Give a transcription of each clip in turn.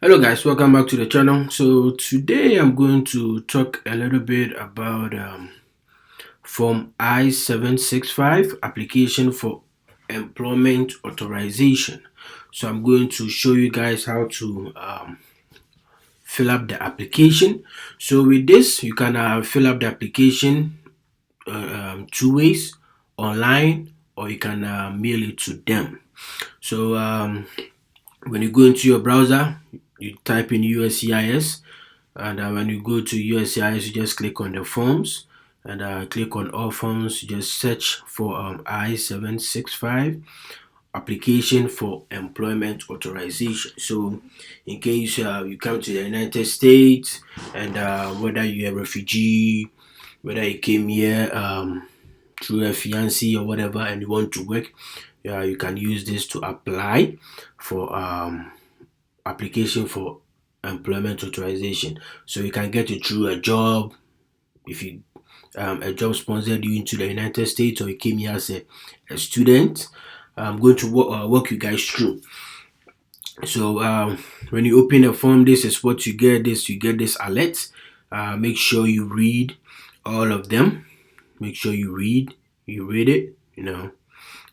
Hello guys, welcome back to the channel. So today I'm going to talk a little bit about Form I-765 application for employment authorization. So I'm going to show you guys how to fill up the application. So with this, you can fill up the application two ways: online, or you can mail it to them. So when you go into your browser, you type in USCIS, and when you go to USCIS, you just click on the forms and click on all forms. You just search for I-765 application for employment authorization. So in case you come to the United States, and whether you're a refugee, whether you came here through a fiancé or whatever, and you want to work, you can use this to apply for application for employment authorization. So you can get it through a job. If you a job sponsored you into the United States, or you came here as a student, I'm going to walk you guys through. So when you open a form, this is what you get. You get this alert. Make sure you read all of them. Make sure you read it.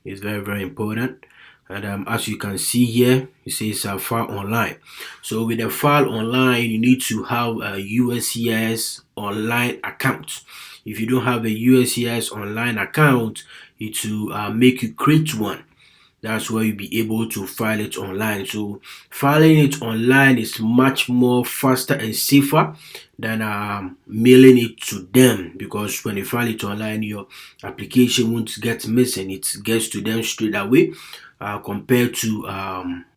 It's very important. And as you can see here, it says file online. So with a file online, you need to have a USCIS online account. If you don't have a USCIS online account, it will make you create one. That's where you'll be able to file it online. So filing it online is much more faster and safer than mailing it to them, because when you file it online, your application won't get missing. It gets to them straight away, compared to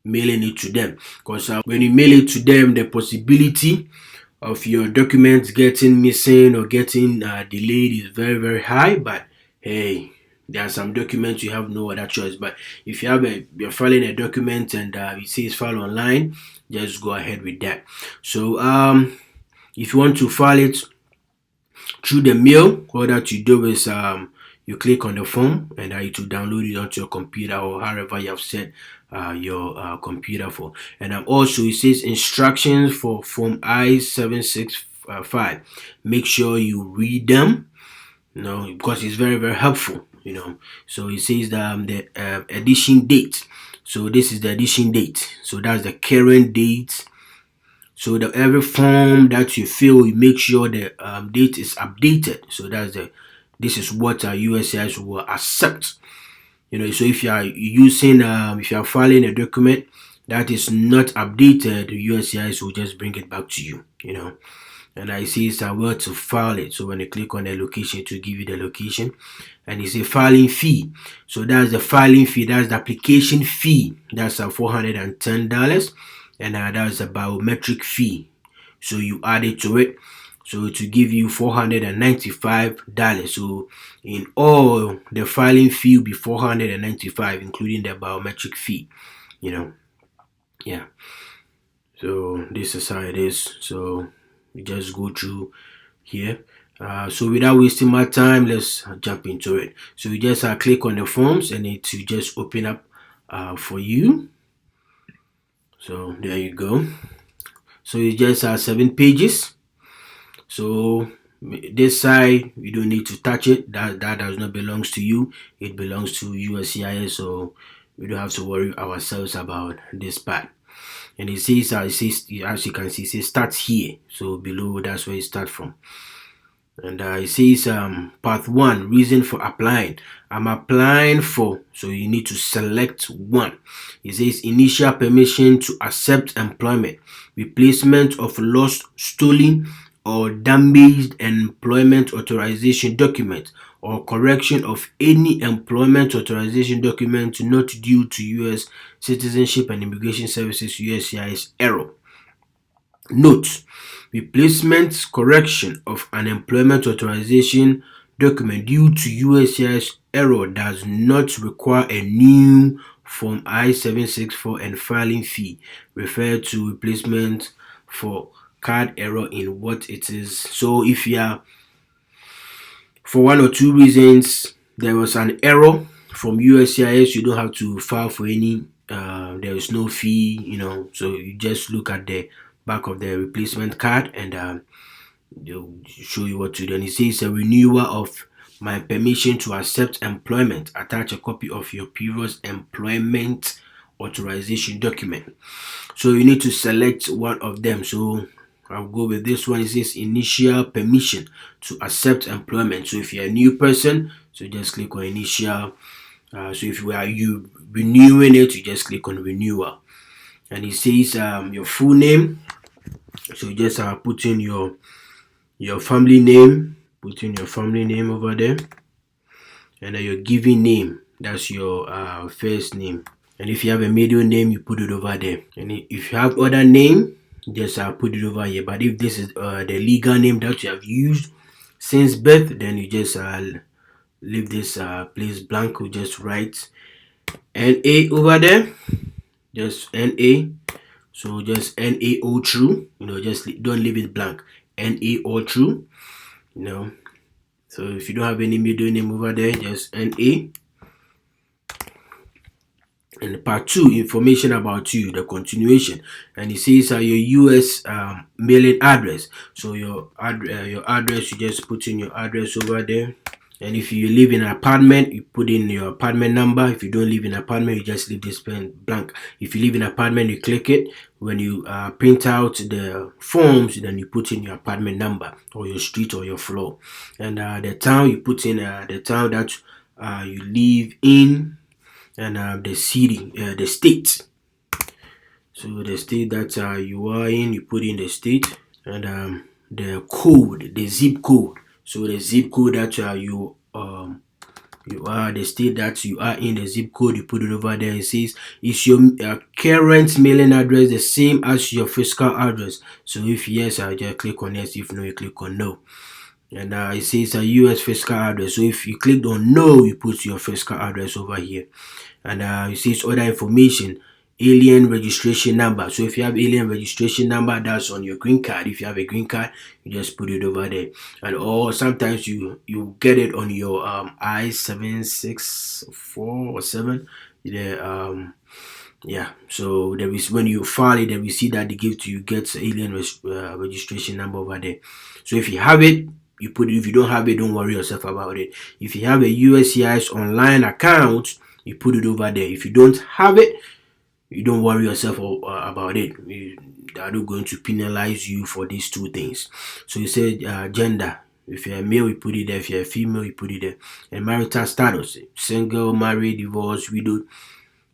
mailing it to them. Because when you mail it to them, the possibility of your documents getting missing or getting delayed is very high. But hey, there are some documents you have no other choice. But if you're filing a document and it says file online, just go ahead with that. So if you want to file it through the mail, all that you do is you click on the form, and it will download it onto your computer, or however you have set your computer for. And also it says instructions for Form I-765. Make sure you read them, because it's very helpful. So it says the edition date. So this is the edition date. So that's the current date. So every form that you fill, you make sure the date is updated. So this is what USCIS will accept. So if you are using, if you are filing a document that is not updated, the USCIS will just bring it back to you. And I see it's where to file it. So when you click on the location, to give you the location, and it's a filing fee. So that's the filing fee. That's the application fee. That's $410, and that's a biometric fee. So you add it to it. So to give you $495. So in all, the filing fee will be $495, including the biometric fee. Yeah. So this is how it is. So we just go through here. So without wasting my time, let's jump into it. So you just click on the forms, and it will just open up for you. So there you go. So it's just 7 pages. So this side, you don't need to touch it. That does not belongs to you. It belongs to USCIS. So we don't have to worry ourselves about this part. And it says, as you can see, it says start here. So below, that's where you start from. And it says part 1, reason for applying. I'm applying for, so you need to select one. It says initial permission to accept employment, replacement of lost, stolen, or damaged employment authorization document, or correction of any employment authorization document not due to U.S. Citizenship and Immigration Services USCIS error. Note: replacement correction of an employment authorization document due to USCIS error does not require a new Form I-764 and filing fee. Refer to replacement for card error in what it is. So if you are, for one or two reasons, there was an error from USCIS, you don't have to file for any there is no fee, so you just look at the back of the replacement card, and they'll show you what to do. And it says a renewal of my permission to accept employment. Attach a copy of your previous employment authorization document. So you need to select one of them. So I'll go with this one. It says initial permission to accept employment. So if you're a new person, so just click on initial. So if you renewing it, you just click on renewal. And it says your full name. So you just put in your family name. Put in your family name over there, and then your given name. That's your first name. And if you have a middle name, you put it over there. And if you have other name, just put it over here. But if this is the legal name that you have used since birth, then you just leave this place blank. You just write NA over there. Just NA. So just NA all true. Just don't leave it blank. NA all true. So if you don't have any middle name over there, just NA. And part 2, information about you, the continuation. And it says your US mailing address. So your address, you just put in your address over there. And if you live in an apartment, you put in your apartment number. If you don't live in an apartment, you just leave this pen blank. If you live in an apartment, you click it. When you print out the forms, then you put in your apartment number, or your street, or your floor. And the town, you put in the town that you live in, and the city, the state. So the state that you are in, you put in the state, and the code, the zip code. So the zip code that you are, the state that you are in, the zip code, you put it over there. It says, is your current mailing address the same as your physical address? So if yes, I just click on yes. If no, you click on no. And it says a US physical address. So if you click on no, you put your physical address over here. And it says other information, alien registration number. So if you have alien registration number, that's on your green card. If you have a green card, you just put it over there. And or sometimes you get it on your I-764 or 7. Yeah, so there is, when you file it, then we see that they give to you, get alien registration number over there. So if you have it, you put it. If you don't have it, don't worry yourself about it. If you have a USCIS online account, you put it over there. If you don't have it, you don't worry yourself about it. They are not going to penalize you for these two things. So you say gender. If you're a male, you put it there. If you're a female, you put it there. And marital status, single, married, divorced, widowed,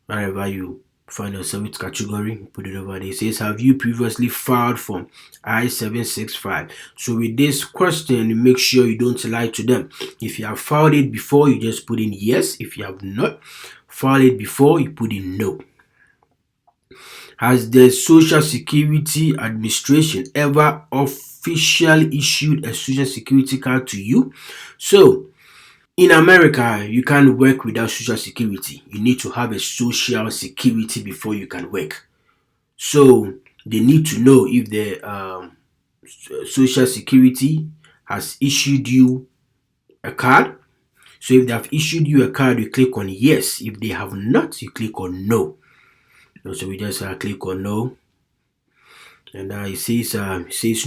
wherever you find yourself, which category, put it over there. It says, have you previously filed for I-765? So with this question, you make sure you don't lie to them. If you have filed it before, you just put in yes. If you have not filed it before, you put in no. Has the Social Security Administration ever officially issued a Social Security card to you? So in America, you can't work without Social Security. You need to have a Social Security before you can work. So they need to know if the Social Security has issued you a card. So if they have issued you a card, you click on yes. If they have not, you click on no. So we just click on no. And it says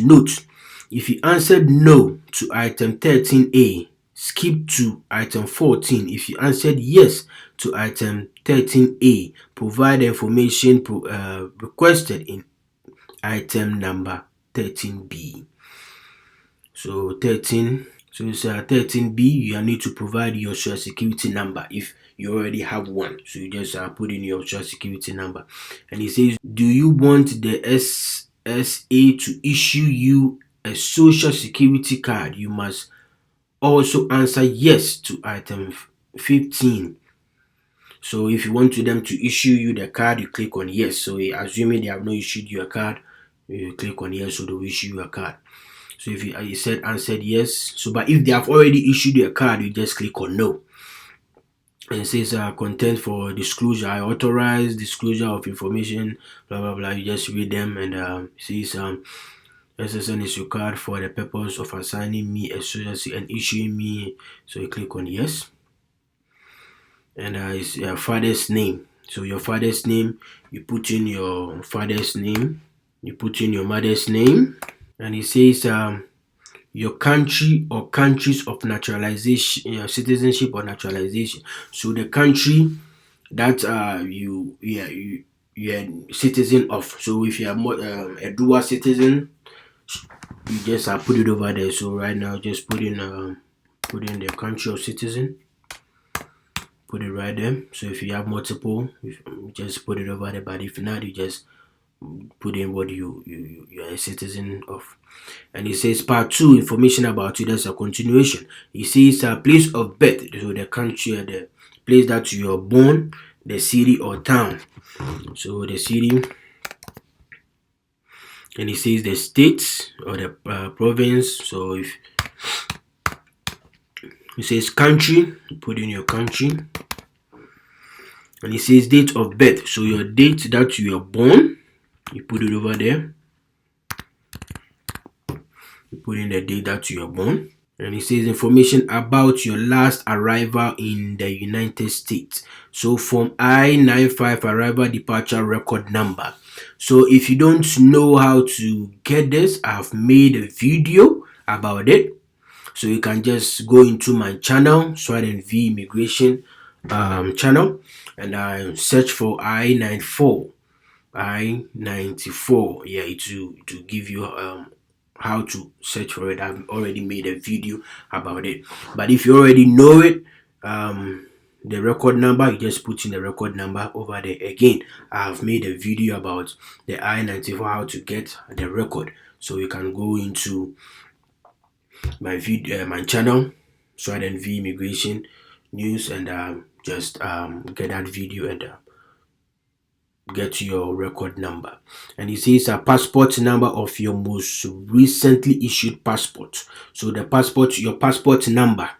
note. If you answered no to item 13A, skip to item 14. If you answered yes to item 13A, provide the information requested in item number 13B. So 13. So it's 13B. You need to provide your Social Security number if you already have one. So you just put in your Social Security number. And it says, do you want the SSA to issue you a Social Security card? You must also answer yes to item 15. So if you want them to issue you the card, you click on yes. So assuming they have not issued you a card, you click on yes, so they will issue you a card. So if you answered yes, so but if they have already issued you a card, you just click on no. And it says content for disclosure. I authorize disclosure of information, blah blah blah. You just read them, and it says SSN is your card for the purpose of assigning me a social and issuing me. So you click on yes, and it's your father's name. So your father's name, you put in your father's name, you put in your mother's name, and it says your country or countries of naturalization, citizenship or naturalization. So the country that you're citizen of. So if you are a dual citizen, you just put it over there. So right now, just put in the country of citizen, put it right there. So if you have multiple, you just put it over there. But if not, you just put in what you are a citizen of. And it says part two, information about you. That's a continuation. It says place of birth, so the country, the place that you are born, the city or town. So the city, and it says the state or the province. So if it says country, you put in your country, and it says date of birth. So your date that you are born, you put it over there. You put in the date that you are born. And it says information about your last arrival in the United States. So from I-95 arrival departure record number. So if you don't know how to get this, I've made a video about it. So you can just go into my channel, Swat&Vee Immigration channel, and search for I-94. I-94. Yeah, to give you how to search for it. I've already made a video about it. But if you already know it, the record number, you just put in the record number over there. Again, I've made a video about the I-94, how to get the record. So you can go into my video, my channel, Swat&Vee Immigration News, and just get that video and get your record number. And it says a passport number of your most recently issued passport. So the passport, your passport number,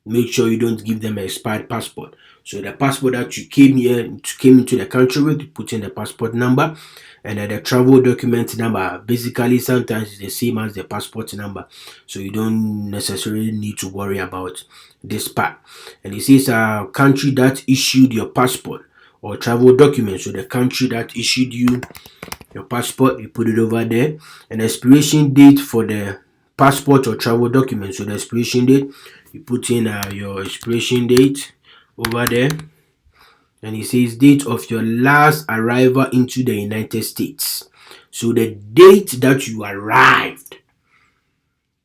make sure you don't give them an expired passport. So the passport that you came into the country with, you put in the passport number, and the travel document number. Basically, sometimes it's the same as the passport number, so you don't necessarily need to worry about this part. And it says a country that issued your passport or travel document. So the country that issued you your passport, you put it over there, and expiration date for the passport or travel document. So the expiration date, you put in your expiration date over there, and it says date of your last arrival into the United States. So the date that you arrived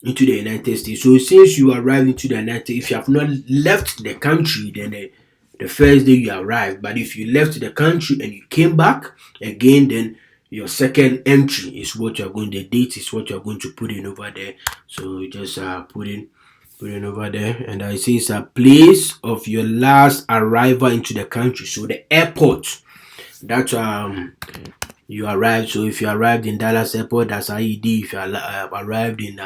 into the United States. So since you arrived into the United States, if you have not left the country, then the first day you arrived. But if you left the country and you came back again, then your second entry is what you're going, the date is what you're going to put in over there. So you just put in over there, and it says a place of your last arrival into the country. So the airport that you arrived. So if you arrived in Dallas airport, that's IED. If you arrived in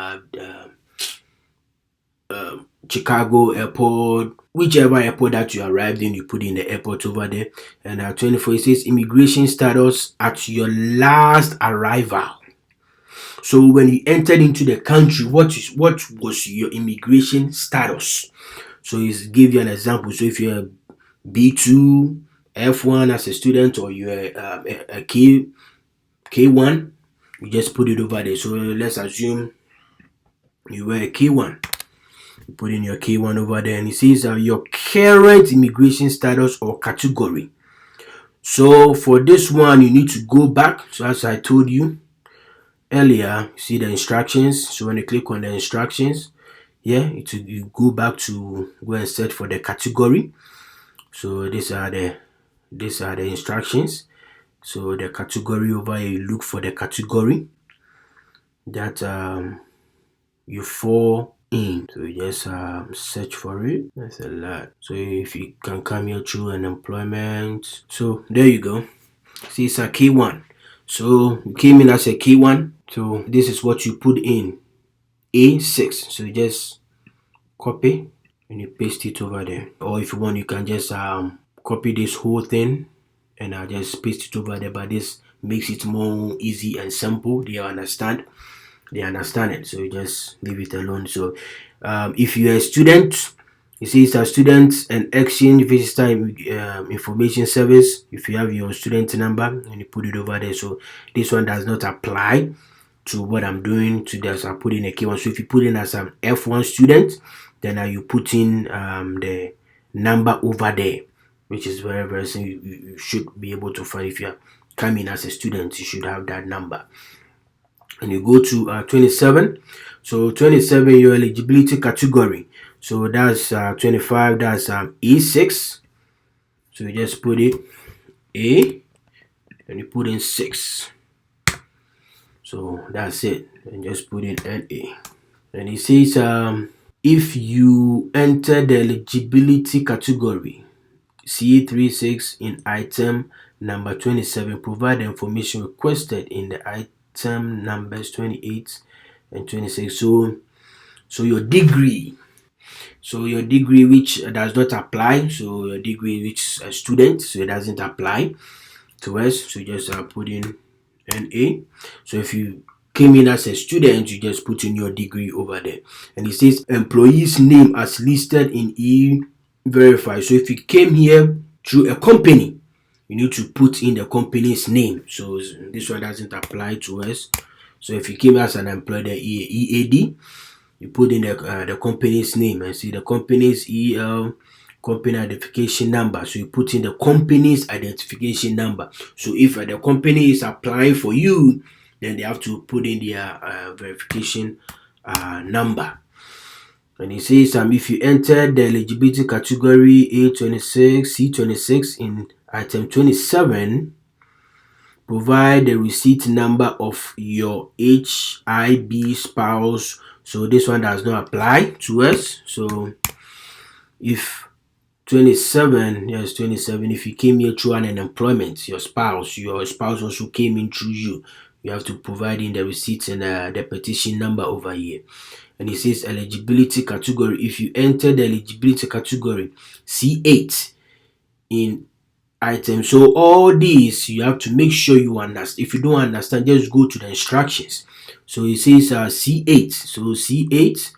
Chicago airport, whichever airport that you arrived in, you put in the airport over there. And 24, it says immigration status at your last arrival. So when you entered into the country, what was your immigration status? So it give you an example. So if you're B2, F1 as a student, or you're a K1, you just put it over there. So let's assume you were a K1. You put in your K1 over there, and it says your current immigration status or category. So for this one, you need to go back. So as I told you earlier, you see the instructions. So when you click on the instructions, yeah, you go back to go and search for the category. So these are the instructions. So the category over here, you look for the category that you fall in. So you just search for it. That's a lot. So if you can come here through unemployment, so there you go. See, it's a K1. So you came in as a K1. So this is what you put in, A6. So you just copy and you paste it over there. Or if you want, you can just copy this whole thing and I'll just paste it over there. But this makes it more easy and simple. They understand it, so you just leave it alone. So if you're a student It says students and exchange visitor information service. If you have your student number and you put it over there, so this one does not apply to what I'm doing to this. I put in a K1. So if you put in as an F1 student, then you put in the number over there, which is very simple. You should be able to find. If you're coming as a student, you should have that number. And you go to 27. So 27, your eligibility category. So that's 25, that's E6. So you just put it A and you put in 6. So that's it. And just put in NA. And it says if you enter the eligibility category C36 in item number 27, provide the information requested in the item numbers 28 and 26. So your degree. So your degree which does not apply. So your degree which a student, so it doesn't apply to us. So you just put in NA. So if you came in as a student, you just put in your degree over there. And it says employee's name as listed in E-Verify. So if you came here through a company, you need to put in the company's name. So this one doesn't apply to us. So if you came as an employee, the EAD, you put in the company's name and see the company's company identification number. So you put in the company's identification number. So if the company is applying for you, then they have to put in their verification number. And it says if you enter the eligibility category A26, C26 in item 27, provide the receipt number of your HIB spouse. So this one does not apply to us. So if 27, yes, 27, if you came here through an employment, your spouse also came in through you, you have to provide in the receipts and the petition number over here. And it says eligibility category. If you enter the eligibility category C8 in item, so all these you have to make sure you understand. If you don't understand, just go to the instructions. So it says C8. So C8,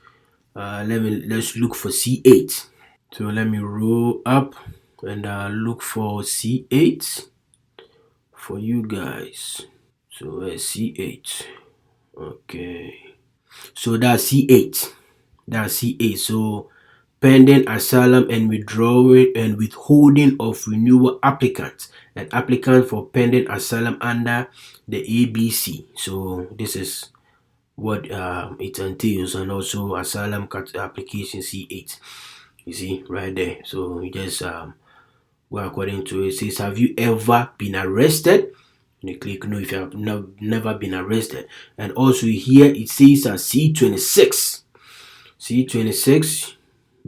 let's look for C8. So let me roll up and look for C8 for you guys. So C8. Okay. So that's C8. That's C8. So pending asylum and withdrawing and withholding of renewal applicants, an applicant for pending asylum under the ABC. So this is what it entails, and also asylum application C8. You see right there. So you just go according to it. It says, have you ever been arrested? And you click no if you have never been arrested. And also here it says C26. C26,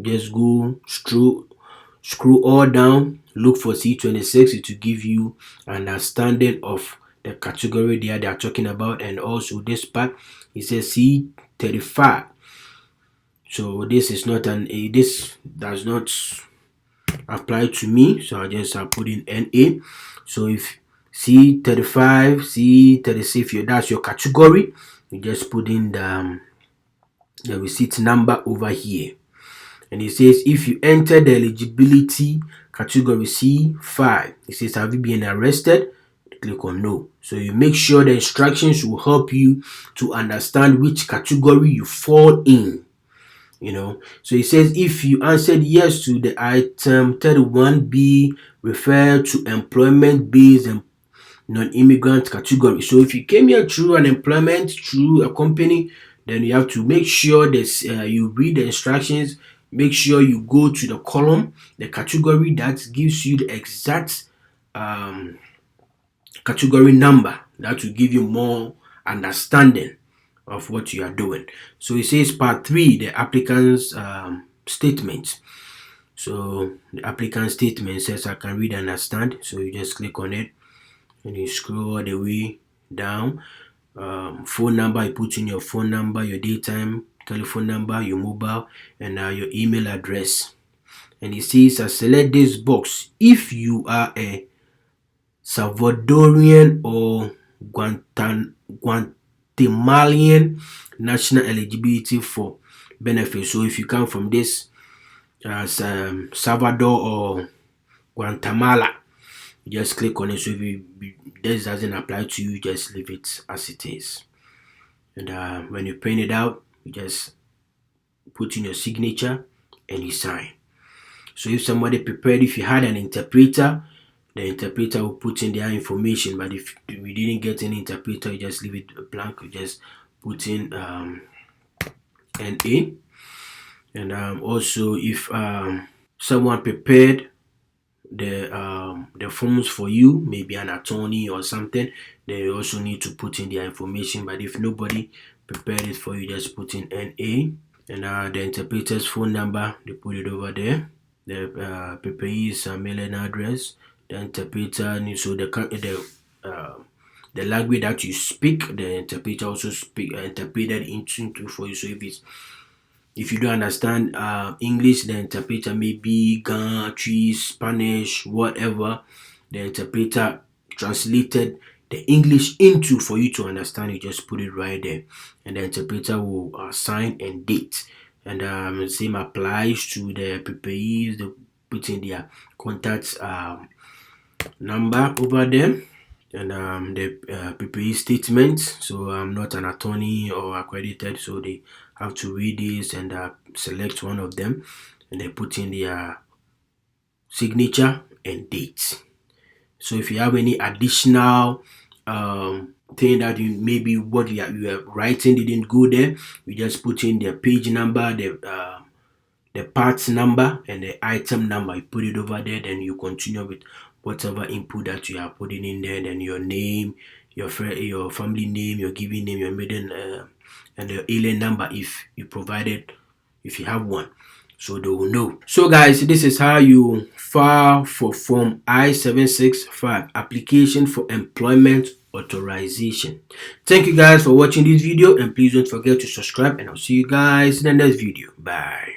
just go scroll all down, look for C26. It will give you an understanding of the category they are talking about. And also this part, it says C35. So this is not this does not apply to me, so I just put in NA. So if C35, C36, that's your category, you just put in the receipt number over here. And it says if you enter the eligibility category C5, it says have you been arrested? Click on no. So you make sure the instructions will help you to understand which category you fall in. So it says if you answered yes to the item 31B, refer to employment based and non-immigrant category. So if you came here through an employment, through a company, then you have to make sure that you read the instructions. Make sure you go to the column, the category that gives you the exact category number. That will give you more understanding of what you are doing. So it says part 3, the applicant's statement. So the applicant statement says I can read and understand. So you just click on it and you scroll all the way down. Phone number, you put in your phone number, your daytime telephone number, your mobile, and your email address. And it says select this box if you are a Salvadorian or Guatemalan national eligibility for benefits. So if you come from this as Salvador or Guatemala. You just click on it. So if this doesn't apply to you, just leave it as it is. And when you print it out, you just put in your signature and you sign. So if somebody prepared, if you had an interpreter, the interpreter will put in their information. But if we didn't get any interpreter, you just leave it blank. You just put in NA. And also, if someone prepared the forms for you, maybe an attorney or something, they also need to put in their information. But if nobody prepared it for you, just put in NA. And the interpreter's phone number, they put it over there. The preparee's mailing address. The interpreter needs, so the language that you speak, the interpreter also interpreted into for you. So if you don't understand English, the interpreter may be Ghana, Spanish, whatever. The interpreter translated the English into for you to understand. You just put it right there, and the interpreter will sign and date. And same applies to the preparees. They put in their contact number over there, and the PPE statement. So I'm not an attorney or accredited, so they have to read this and select one of them, and they put in their signature and date. So if you have any additional thing that maybe what you are writing didn't go there, you just put in the page number, the parts number, and the item number. You put it over there, then you continue with whatever input that you are putting in there. Then your name, your family name, your given name, your maiden, and the alien number if you provided, if you have one, so they will know. So guys, this is how you file for Form I-765, application for employment authorization. Thank you guys for watching this video, and please don't forget to subscribe, and I'll see you guys in the next video. Bye.